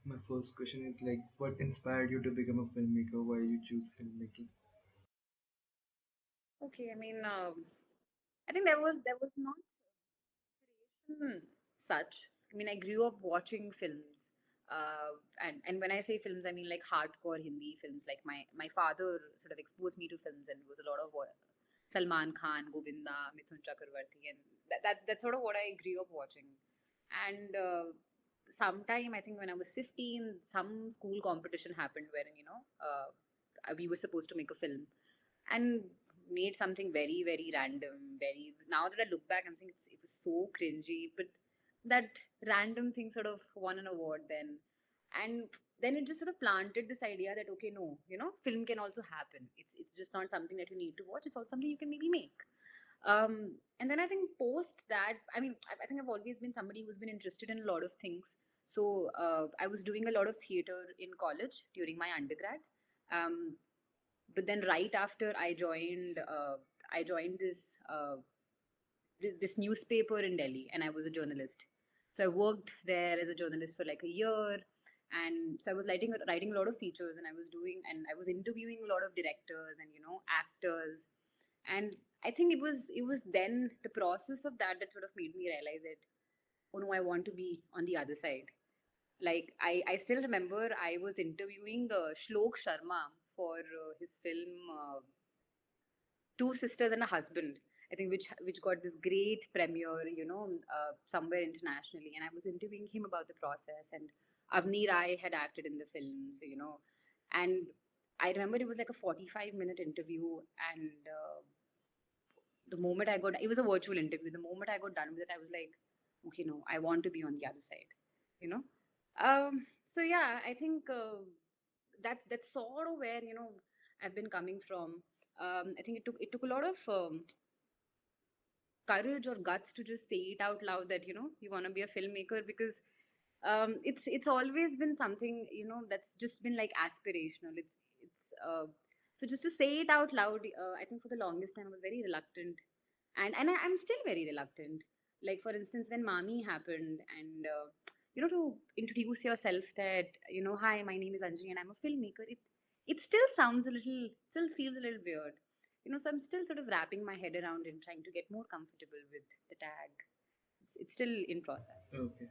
My first question is like, what inspired you to become a filmmaker? Why you choose filmmaking? Okay, I mean, I think there was not inspiration such. I mean, I grew up watching films, and when I say films, I mean like hardcore Hindi films. Like my father sort of exposed me to films, and it was a lot of Salman Khan, Govinda, Mithun Chakravarti, and that's sort of what I grew up watching. And sometime I think when I was 15, some school competition happened wherein we were supposed to make a film and made something very very random. Very now that I look back, I'm saying it was so cringy, but that random thing sort of won an award then. And then it just sort of planted this idea that okay, no, film can also happen. It's just not something that you need to watch. It's also something you can maybe make. And then I think post that, I mean, I think I've always been somebody who's been interested in a lot of things. So I was doing a lot of theater in college during my undergrad. Um, but then right after I joined this newspaper in Delhi, and I was a journalist. So I worked there as a journalist for like a year, and so I was writing a lot of features, and I was interviewing a lot of directors and actors, and I think it was then the process of that sort of made me realize that oh no, I want to be on the other side. Like I still remember I was interviewing Shlok Sharma for his film Two Sisters and a Husband. I think which got this great premiere, somewhere internationally. And I was interviewing him about the process, and Avni Rai had acted in the film, so. And I remember it was like a 45-minute interview, and the moment I got, it was a virtual interview. The moment I got done with it, I was like, okay, no, I want to be on the other side, you know. So yeah, I think that's sort of where I've been coming from. I think it took a lot of courage or guts to just say it out loud that you want to be a filmmaker, because it's always been something that's just been like aspirational. It's so just to say it out loud, I think for the longest time I was very reluctant, and I'm still very reluctant. Like for instance, when Mami happened, and to introduce yourself that hi, my name is Anjani and I'm a filmmaker. It still feels a little weird. So I'm still sort of wrapping my head around and trying to get more comfortable with the tag. It's still in process. Okay.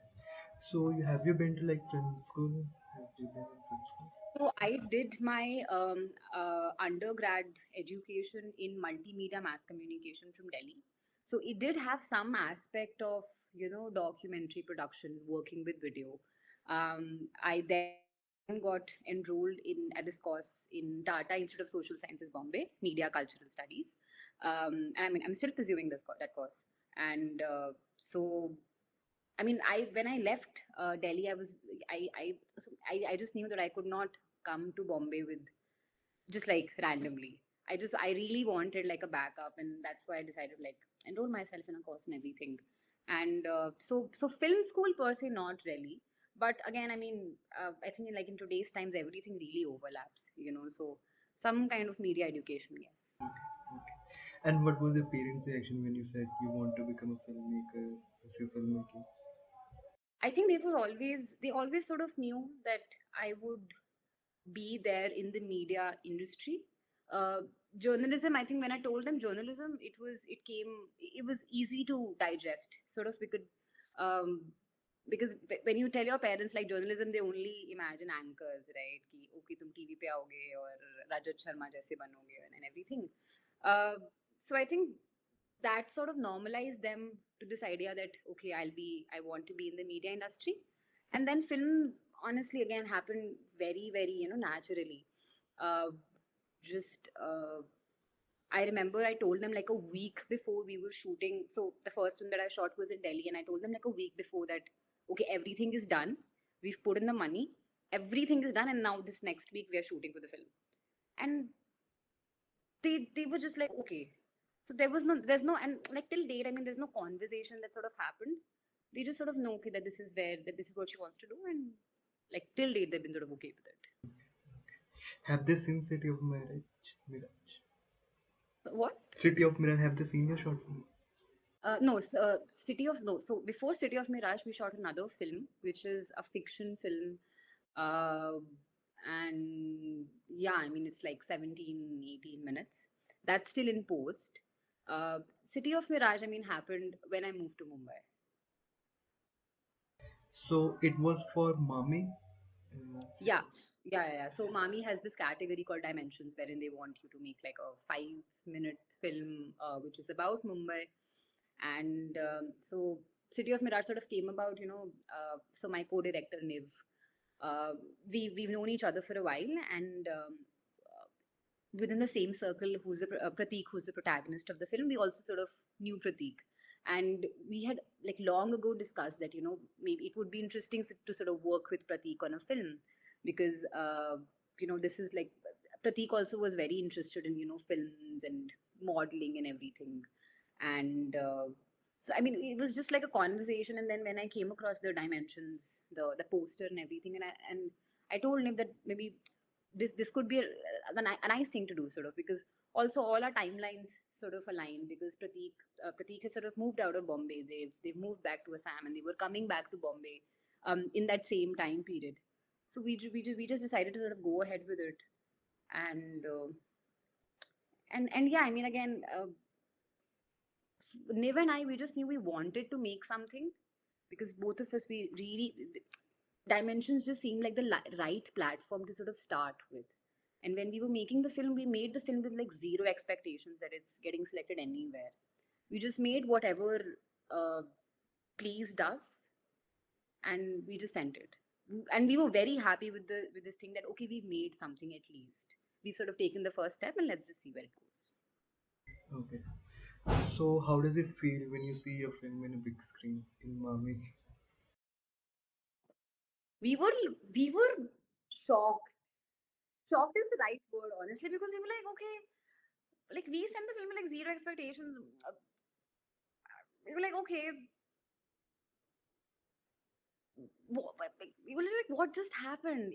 So have you been to like film school? Have you been in film school? So I did my undergrad education in multimedia mass communication from Delhi. So it did have some aspect of documentary production, working with video. I then got enrolled in at this course in Tata Institute of Social Sciences, Bombay, Media Cultural Studies. And I mean, I'm still pursuing that course, and so I mean, I when I left Delhi, I just knew that I could not come to Bombay with just like randomly. I really wanted like a backup, and that's why I decided like enroll myself in a course and everything. And so film school per se not really, but again, I mean, I think like in today's times everything really overlaps, So some kind of media education, yes. Okay. And what was your parents' reaction when you said you want to become a filmmaker, pursue filmmaking? I think they always sort of knew that I would be there in the media industry. Uh, Journalism, I think when I told them journalism, it was easy to digest. Sort of we could, because when you tell your parents like journalism, they only imagine anchors, right? Ki, okay, tum TV pe आओगे or Rajat Sharma जैसे बनोगे and everything. Uh, so I think that sort of normalized them to this idea that okay, I want to be in the media industry, and then films honestly again happened very very naturally. uh, just I remember I told them like a week before we were shooting. So the first one that I shot was in Delhi, and I told them like a week before that, okay, everything is done, we've put in the money, everything is done, and now this next week we are shooting for the film. And they were just like okay. So there's no, and like till date, I mean, there's no conversation that sort of happened. They just sort of know okay that this is what she wants to do, and like till date they've been sort of okay with it. Have they seen City of Mirage? Mirage. So what? City of Mirage. Have they seen your short film? No, City of no. So before City of Mirage, we shot another film, which is a fiction film. Uh, and yeah, I mean, it's like 17, 18 minutes. That's still in post. City of Mirage, I mean, happened when I moved to Mumbai. So it was for mommy. Yeah, City. yeah. So Mami has this category called Dimensions, wherein they want you to make like a 5 minute film, which is about Mumbai. And so City of Mirage sort of came about, so my co-director Niv, uh, we've known each other for a while, and within the same circle, who's Pratik, who's the protagonist of the film, we also sort of knew Pratik, and we had like long ago discussed that maybe it would be interesting to sort of work with Pratik on a film, because this is like Pratik also was very interested in films and modeling and everything, and so I mean it was just like a conversation, and then when I came across the dimensions, the poster and everything, and I told him that maybe this could be a nice thing to do, sort of, because also all our timelines sort of align, because Pratik has sort of moved out of Bombay. They've moved back to Assam, and they were coming back to Bombay in that same time period. So we just decided to sort of go ahead with it, and and yeah, I mean, again, Niv and I, we just knew we wanted to make something, because both of us, we really, Dimensions just seemed like the right platform to sort of start with. And when we were making the film, we made the film with like zero expectations that it's getting selected anywhere. We just made whatever uh, pleased us, and we just sent it. And we were very happy with this thing, that okay, we've made something at least. We've sort of taken the first step, and let's just see where it goes. Okay. So how does it feel when you see your film in a big screen in mommy? We were we were shocked. Shocked is the right word, honestly, because we were like, okay, like we sent the film with like zero expectations. We were like, okay, we were like, what just happened,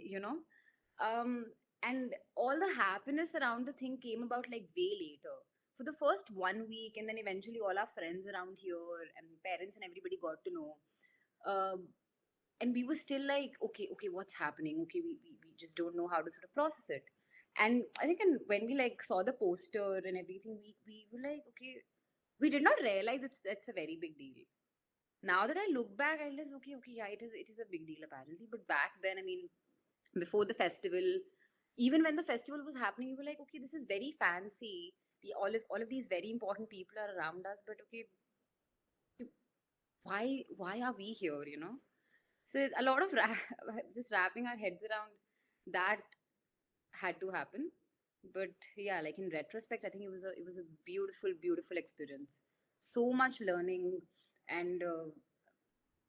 Um, and all the happiness around the thing came about like way later. For the first 1 week, and then eventually all our friends around here and parents and everybody got to know. Um, and we were still like, okay, what's happening? Okay, we just don't know how to sort of process it. And I think, and when we like saw the poster and everything, we were like, okay, we did not realize it's a very big deal. Now that I look back, I realize, okay, yeah, it is a big deal apparently. But back then, I mean, before the festival, even when the festival was happening, you were like, okay, this is very fancy. All of these very important people are around us, but okay, why are we here? So a lot of just wrapping our heads around that had to happen. But yeah, like in retrospect, I think it was a beautiful experience. So much learning, and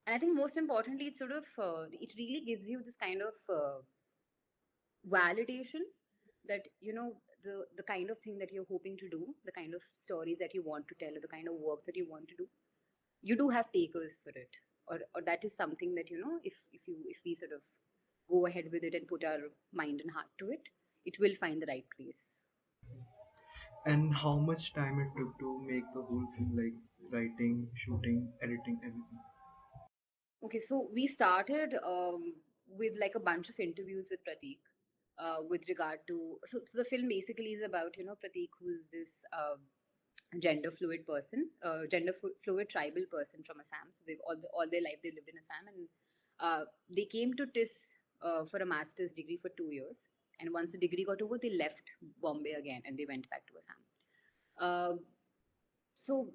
I think most importantly, it sort of it really gives you this kind of validation that the kind of thing that you're hoping to do, the kind of stories that you want to tell, or the kind of work that you want to do, you do have takers for it, or that is something that if we sort of go ahead with it and put our mind and heart to it, it will find the right place. And how much time it took to make the whole film, like writing, shooting, editing, everything? Okay, so we started with like a bunch of interviews with Pratik, with regard to, so the film basically is about Pratik, who's this gender fluid person, fluid tribal person from Assam. So they've all their life they lived in Assam, and they came to TIS for a master's degree for 2 years. And once the degree got over, they left Bombay again and they went back to Assam. Uh, so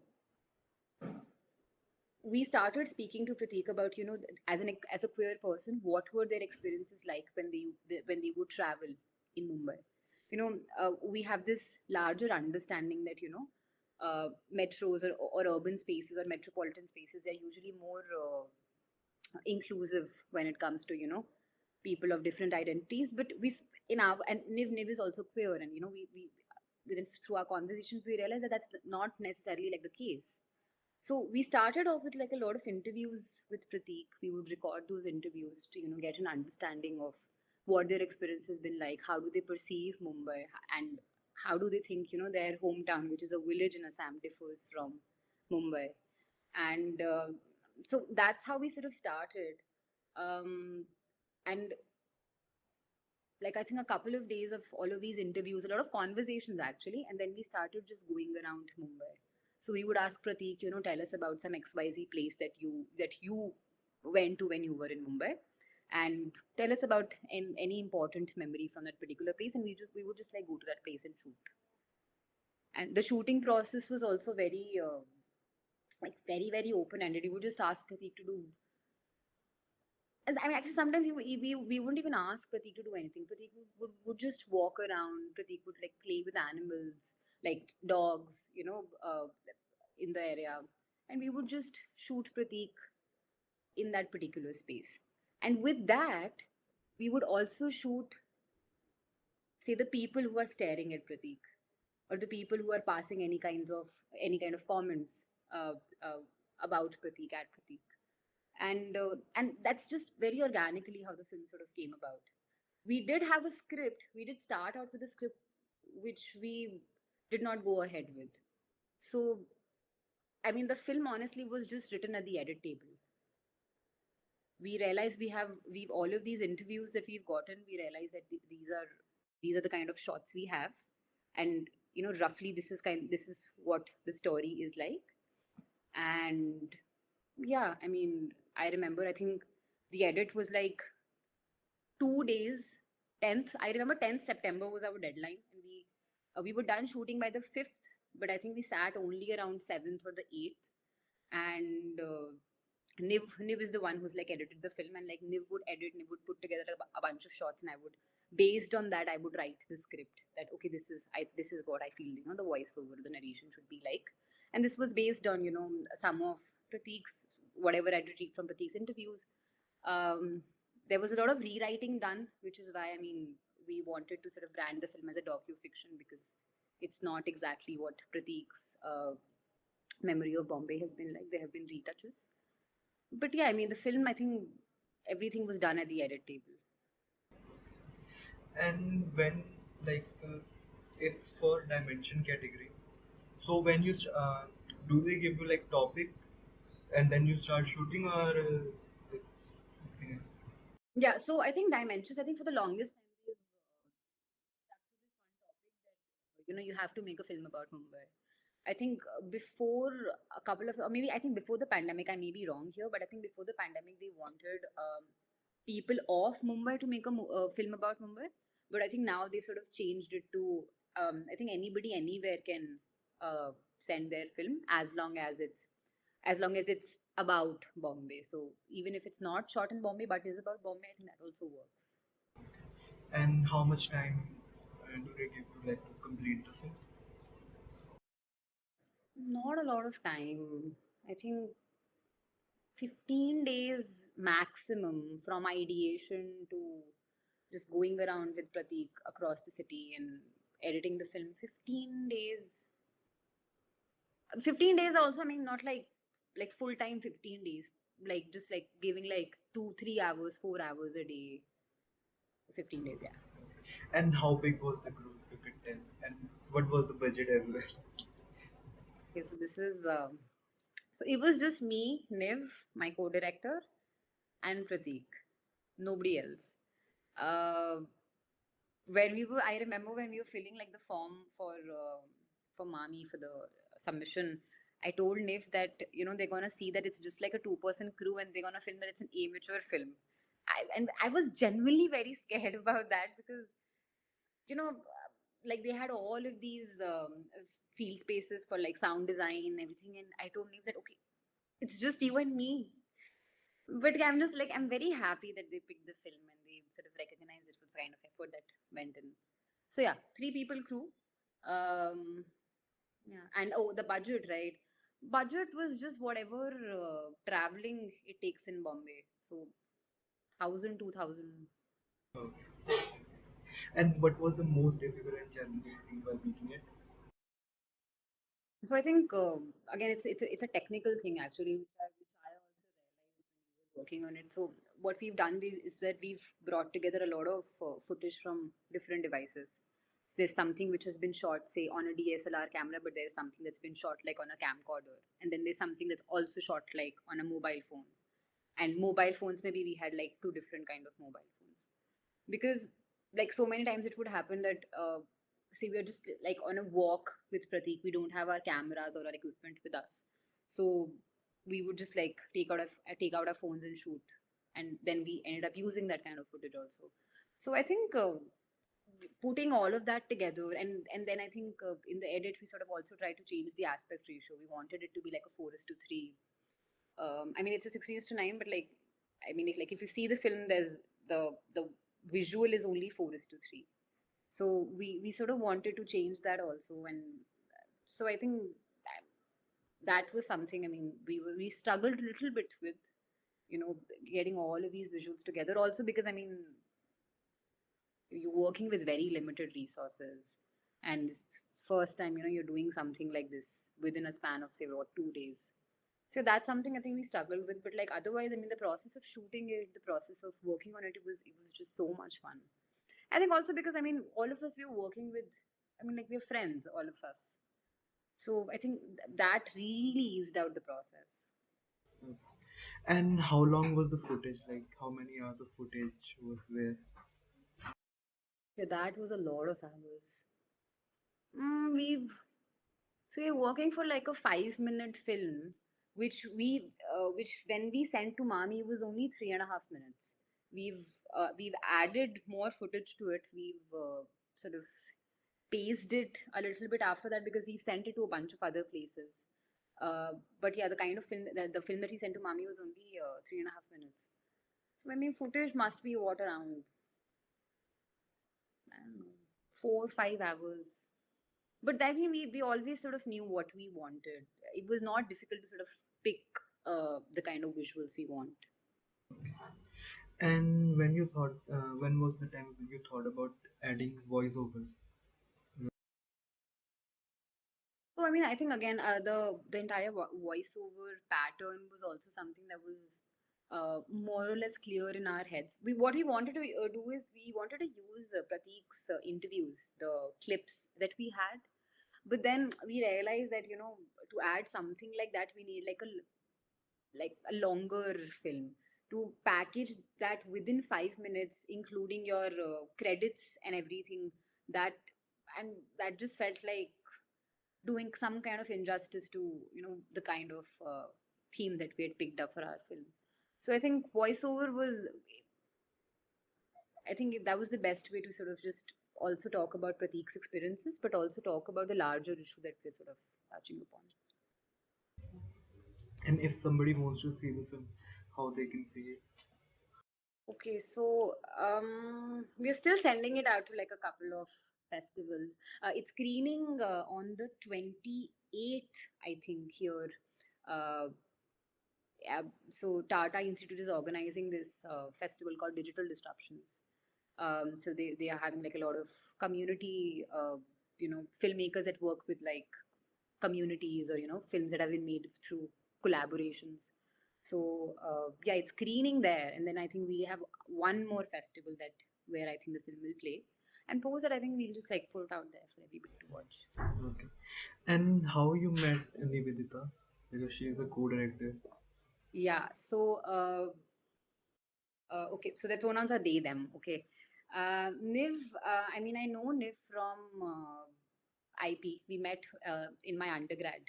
we started speaking to Pratik about as a queer person, what were their experiences like when they would travel in Mumbai. We have this larger understanding that metros or urban spaces or metropolitan spaces, they're usually more inclusive when it comes to people of different identities. But in our, and Niv is also queer, and we within through our conversations we realize that that's not necessarily like the case. So we started off with like a lot of interviews with Pratik. We would record those interviews to get an understanding of what their experience has been like. How do they perceive Mumbai, and how do they think their hometown, which is a village in Assam, differs from Mumbai. And so that's how we sort of started. And like I think a couple of days of all of these interviews, a lot of conversations actually, and then we started just going around Mumbai. So we would ask Prateek, tell us about some XYZ place that you went to when you were in Mumbai, and tell us about any important memory from that particular place, and we would just like go to that place and shoot. And the shooting process was also very like very open ended. You would just ask Prateek to do. I mean, actually, sometimes we wouldn't even ask Prateek to do anything. Prateek would just walk around. Prateek would like play with animals, like dogs, in the area. And we would just shoot Prateek in that particular space. And with that, we would also shoot, say, the people who are staring at Prateek, or the people who are passing any kind of comments uh, uh, about Prateek at Prateek. And that's just very organically how the film sort of came about. We did have a script. We did start out with a script which we did not go ahead with. So I mean, the film honestly was just written at the edit table. We realized we've all of these interviews that we've gotten. We realized that these are the kind of shots we have, and roughly this is what the story is like. And yeah, I mean, I remember, I think the edit was like 2 days. 10th, I remember 10th September was our deadline, and we were done shooting by the 5th, but I think we sat only around 7th or the 8th. And Niv is the one who's like edited the film, and like Niv would put together a bunch of shots, and I would, based on that, I would write the script that okay, this is what I feel, the voiceover, the narration should be like. And this was based on some of Prateek's, whatever I retrieved from Prateek's interviews. um, there was a lot of rewriting done, which is why, I mean, we wanted to sort of brand the film as a docu-fiction, because it's not exactly what Prateek's memory of Bombay has been like. There have been retouches. But yeah, I mean, the film, I think everything was done at the edit table. And when like it's for dimension category, so when do they give you like topic and then you start shooting, or it's something else? Yeah, so I think dimensions, I think for the longest time, they've stuck to this one topic that, you have to make a film about Mumbai. I think before a couple of, or maybe I think before the pandemic, I may be wrong here, but I think before the pandemic, they wanted people of Mumbai to make a film about Mumbai. But I think now they've sort of changed it to, I think anybody anywhere can send their film, as long as it's about Bombay. So even if it's not shot in Bombay but is about Bombay, I think that also works. And how much time do they give you like to complete the film? Not a lot of time. I think 15 days maximum from ideation to just going around with Prateek across the city and editing the film. 15 days. 15 days also, I mean, not like full time 15 days. Like just like giving like 2, 3 hours, 4 hours a day. 15 days, yeah. And how big was the crew, if you could tell, and what was the budget as well? Okay, so this is so it was just me, Niv, my co-director, and Prateek. Nobody else. Uh, I remember when we were filling like the form for Mami for the submission. I told Niv that they're gonna see that it's just like a two-person crew, and they're gonna film that it's an amateur film. And I was genuinely very scared about that, because like they had all of these field spaces for like sound design and everything, and I told Niv that okay, it's just you and me. But I'm just like, I'm very happy that they picked the film and they sort of recognized it was the kind of effort that went in. So yeah, 3 people crew. Um, yeah, and oh, the budget, right? Budget was just whatever traveling it takes in Bombay. So 1,000, 2,000. Okay. And what was the most difficult and challenging thing while making it? So I think again, it's a technical thing actually, which I also realized when we were working on it. So what we've done is that we've brought together a lot of footage from different devices. So there's something which has been shot, say, on a DSLR camera, but there's something that's been shot like on a camcorder, and then there's something that's also shot like on a mobile phone. And mobile phones, maybe we had like two different kind of mobile phones, because like so many times it would happen that see we're just like on a walk with Pratik, we don't have our cameras or our equipment with us, so we would just like take out our phones and shoot, and then we ended up using that kind of footage also. So I think putting all of that together, and then I think in the edit we sort of also tried to change the aspect ratio. We wanted it to be like a 4:3. I mean, it's a 16:9, but like, I mean, like if you see the film, there's the visual is only 4:3. So we sort of wanted to change that also, and so I think that, that was something. I mean, we struggled a little bit with, you know, getting all of these visuals together. Also because I mean, you're working with very limited resources, and it's first time, you know, you're doing something like this within a span of say what 2 days. So that's something I think we struggled with. But like otherwise, I mean, the process of shooting it, the process of working on it, it was just so much fun. I think also because I mean, all of us we were working with. I mean, like we're friends, all of us. So I think that really eased out the process. Okay. And how long was the footage? Like, how many hours of footage was there? Yeah, that was a lot of hours. We've So we're working for like a 5 minute film, which when we sent to Mami was only 3.5 minutes. We've added more footage to it. We've sort of paced it a little bit after that because we sent it to a bunch of other places. But yeah, the kind of film the film that we sent to Mami was only 3.5 minutes. So I mean, footage must be what around I don't know 4 5 hours. But I mean, we always sort of knew what we wanted. It was not difficult to sort of pick the kind of visuals we want. And when you thought, when was the time you thought about adding voiceovers? So I mean, I think again, the entire voiceover pattern was also something that was more or less clear in our heads. We What we wanted to do is we wanted to use Pratik's interviews, the clips that we had, but then we realized that, you know, to add something like that, we need like a longer film to package that within 5 minutes, including your credits and everything. That and that just felt like doing some kind of injustice to, you know, the kind of theme that we had picked up for our film. So I think voiceover was, I think that was the best way to sort of just also talk about Pratik's experiences, but also talk about the larger issue that we're sort of touching upon. And if somebody wants to see the film, how they can see it? Okay, so we're still sending it out to like a couple of festivals. It's screening on the 28th, I think, here. Uh, yeah, so Tata Institute is organizing this festival called Digital Disruptions. So they are having like a lot of community, you know, filmmakers that work with like communities, or, you know, films that have been made through collaborations. So yeah, it's screening there, and then I think we have one more festival that where I think the film will play, and post that I think we'll just like put it out there for everybody to watch. Okay. And how you met Nivedita? Because she is a co-director. Yeah. So okay, so the pronouns are they, them. Okay. Niv, I mean, I know Niv from IP. We met in my undergrad.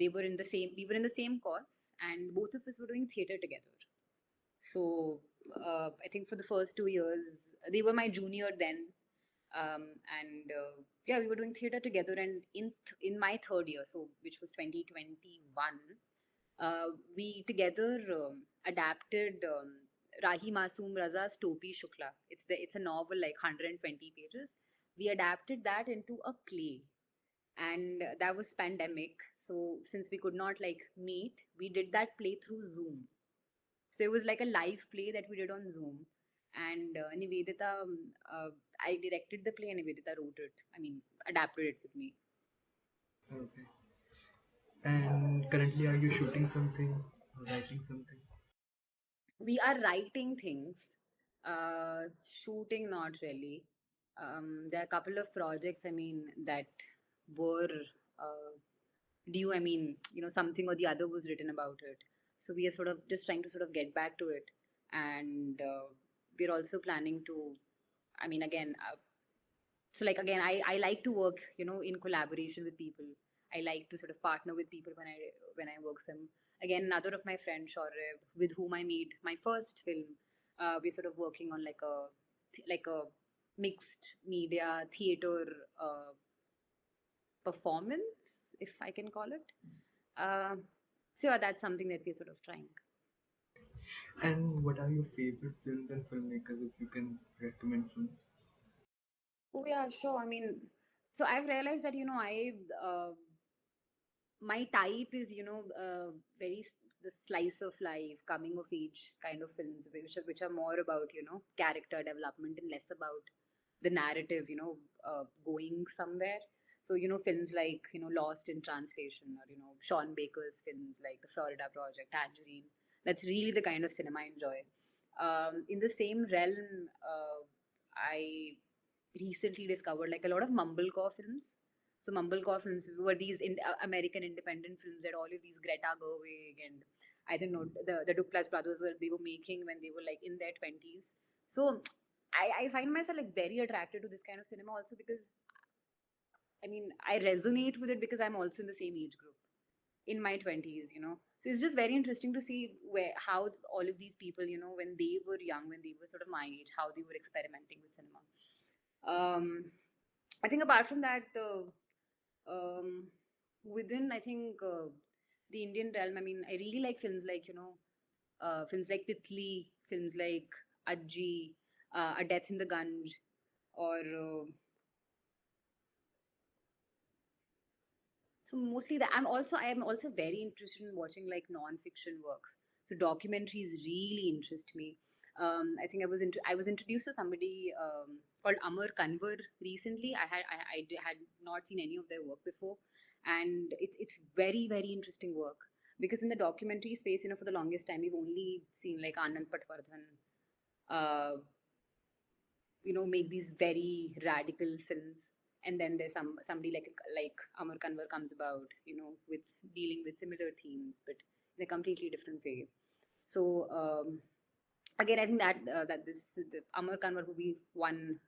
We were in the same course, and both of us were doing theater together. So I think for the first 2 years, they were my junior then, and yeah, we were doing theater together. And in my third year, so which was 2021, we together adapted Rahi Masoom Raza's Topi Shukla. It's a novel like 120 pages. We adapted that into a play, and that was pandemic. So since we could not like meet, we did that play through Zoom. So it was like a live play that we did on Zoom. And Nivedita, I directed the play and Nivedita wrote it. I mean, adapted it with me. Okay. And currently, are you shooting something or writing something? We are writing things, shooting not really. There are a couple of projects, I mean, that were due. I mean, you know, something or the other was written about it. So we are sort of just trying to sort of get back to it. And we're also planning to I mean, again, so like again, I like to work, in collaboration with people. I like to sort of partner with people when I work some. Again, another of my friends, Shaurya, with whom I made my first film, we're sort of working on like a mixed media theater uh, performance, if I can call it. Uh, so yeah, that's something that we're sort of trying. And what are your favorite films and filmmakers, if you can recommend some? Oh yeah, sure. I mean, so I've realized that I my type is very the slice of life, coming of age kind of films, which are more about character development and less about the narrative, going somewhere. So films like Lost in Translation, or Sean Baker's films like The Florida Project, Tangerine. That's really the kind of cinema I enjoy. In the same realm, I recently discovered like a lot of mumblecore films. So mumblecore films were these American independent films that all of these Greta Gerwig and I don't know the Duplass brothers were making when they were like in their 20s. So I find myself like very attracted to this kind of cinema also because I mean I resonate with it because I'm also in the same age group in my 20s, so it's just very interesting to see where how all of these people, when they were young, when they were sort of my age, how they were experimenting with cinema. I think apart from that, um, within I think the Indian realm, I mean, I really like films like films like Titli, films like Ajji, A Death in the Gunj, or so mostly that. I am also very interested in watching like non-fiction works. So documentaries really interest me. I think I was introduced to somebody called Amar Kanwar recently. I had not seen any of their work before, and it's very very interesting work because in the documentary space, for the longest time we've only seen like Anand Patwardhan, uh, make these very radical films, and then there's somebody like Amar Kanwar comes about, with dealing with similar themes but in a completely different way. So again, I think that the Amar Kanwar would be one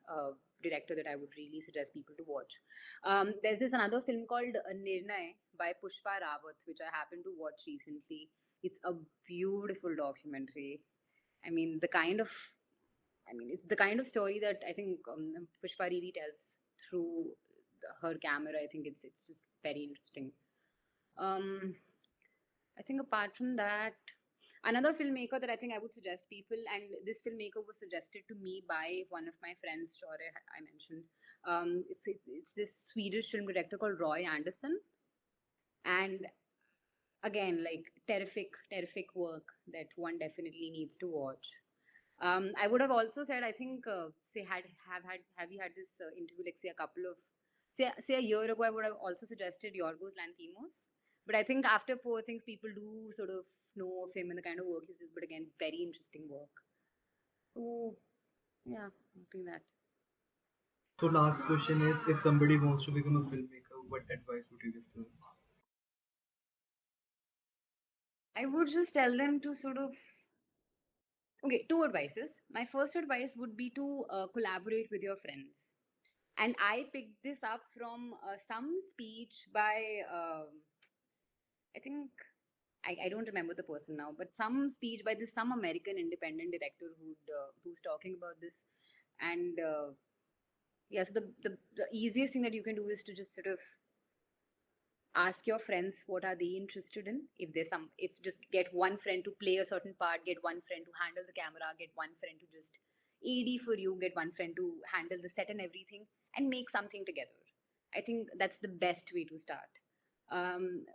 director that I would really suggest people to watch. There's this another film called Nirnay by Pushpa Rawat, which I happened to watch recently. It's a beautiful documentary. I mean, it's the kind of story that I think Pushpa really tells through her camera. I think it's just very interesting. Um, I think apart from that, another filmmaker that I think I would suggest people, and this filmmaker was suggested to me by one of my friends, Shore, I mentioned. It's this Swedish film director called Roy Anderson, and again, like terrific work that one definitely needs to watch. I would have also said, I think, say, have you had this interview, like, say, a couple of, say a year ago, I would have also suggested Yorgos Lanthimos. But I think after Poor Things, people do sort of know of him and the kind of work he does, but again, very interesting work. So, yeah, I think that. So last question is, if somebody wants to become a filmmaker, what advice would you give to them? I would just tell them to sort of, okay, two advices. My first advice would be to collaborate with your friends. And I picked this up from some speech by, I think, I don't remember the person now, but some speech by this some American independent director who's talking about this. And yeah, so the easiest thing that you can do is to just sort of ask your friends what are they interested in. If just get one friend to play a certain part, get one friend to handle the camera, get one friend to just AD for you, get one friend to handle the set and everything, and make something together. I think that's the best way to start. um,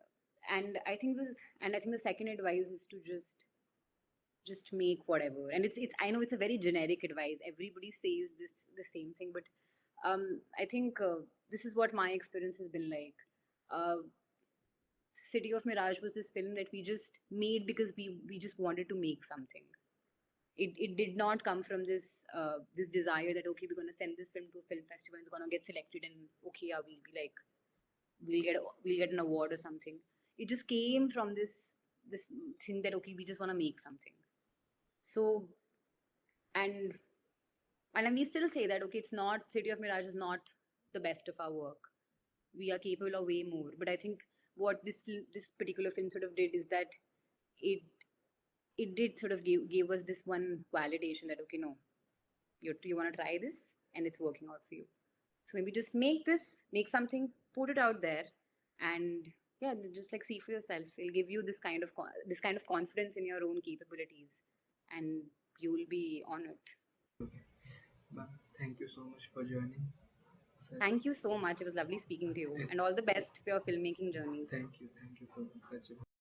and I think the second advice is to just make whatever. And it's I know it's a very generic advice, everybody says this the same thing, but I think this is what my experience has been like. uh, City of Mirage was this film that we just made because we just wanted to make something. It did not come from this desire that okay, we're going to send this film to a film festival, it's going to get selected, and okay, yeah, we'll be like we'll get an award or something. It just came from this thing that okay, we just want to make something. So, and And we still say that, okay, it's not, City of Mirage is not the best of our work. We are capable of way more. But I think what this particular film sort of did is that it it did sort of gave us this one validation that, okay, no, you want to try this and it's working out for you. So maybe just make something, put it out there, and yeah, just like see for yourself. It'll give you this kind of confidence in your own capabilities, and you will be on it. Okay. Ma'am, thank you so much for joining. Such, Thank you so much. It was lovely speaking to you, and all it's the best for your filmmaking journeys. thank you so much. Such a